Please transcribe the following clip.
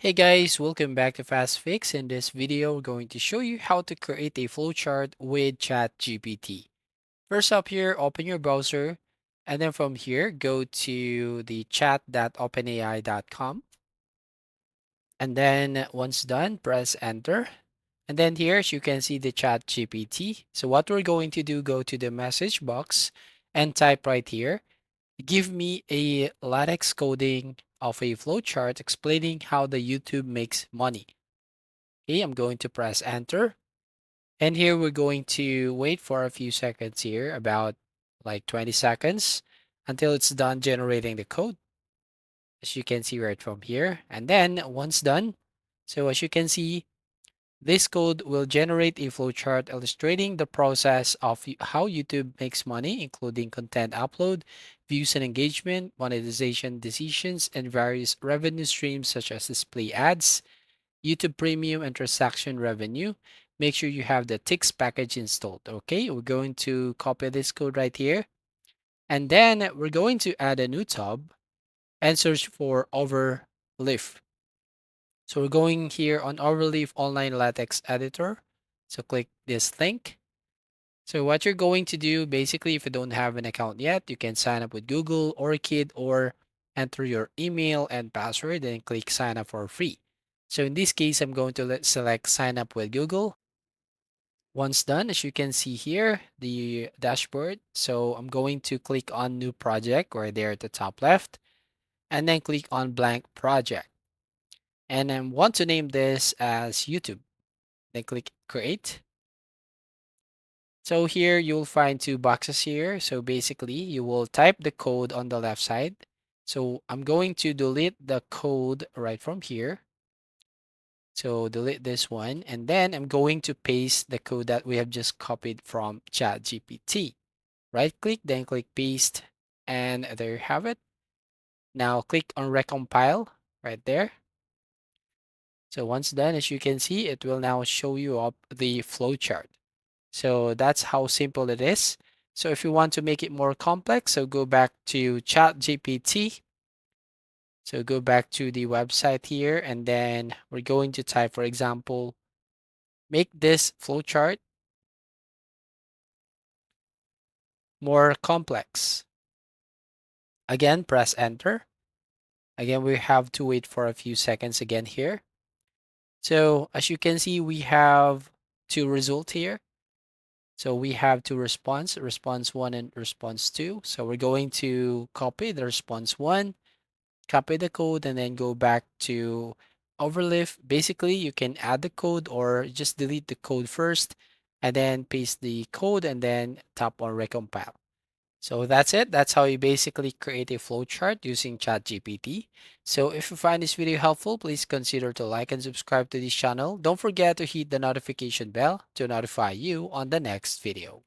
Hey guys, welcome back to Fast Fix. In this video, we're going to show you how to create a flowchart with ChatGPT. First up here, open your browser, and then from here, go to the chat.openai.com. And then once done, press enter. And then here, as you can see the ChatGPT. So what we're going to do, go to the message box and type right here, give me a LaTeX coding of a flowchart explaining how the YouTube makes money. Okay, I'm going to press enter. And here we're going to wait for a few seconds here, about like 20 seconds until it's done generating the code. As you can see right from here. And then once done, so as you can see, this code will generate a flowchart illustrating the process of how YouTube makes money, including content upload, views and engagement, monetization decisions, and various revenue streams such as display ads, YouTube Premium and transaction revenue. Make sure you have the Tix package installed. Okay, we're going to copy this code right here. And then we're going to add a new tab and search for Overleaf. So we're going here on Overleaf Online LaTeX Editor. So click this link. So what you're going to do, basically, if you don't have an account yet, you can sign up with Google, Orchid, or enter your email and password and click sign up for free. So in this case, I'm going to select sign up with Google. Once done, as you can see here, the dashboard. So I'm going to click on new project right there at the top left, and then click on blank project. And I want to name this as YouTube. Then click create. So here you'll find two boxes here. So basically you will type the code on the left side. So I'm going to delete the code right from here. So delete this one. And then I'm going to paste the code that we have just copied from ChatGPT. Right click, then click paste. And there you have it. Now click on recompile right there. So once done, as you can see, it will now show you up the flowchart. So that's how simple it is. So if you want to make it more complex, so go back to ChatGPT. So go back to the website here, and then we're going to type, for example, make this flowchart more complex. Again, press enter. Again, we have to wait for a few seconds again here. So as you can see, we have two results here. So we have two response, response one and response two. So we're going to copy the response one, copy the code, and then go back to Overleaf. Basically, you can add the code or just delete the code first and then paste the code and then tap on recompile. So that's it. That's how you basically create a flowchart using ChatGPT. So if you find this video helpful, please consider to like and subscribe to this channel. Don't forget to hit the notification bell to notify you on the next video.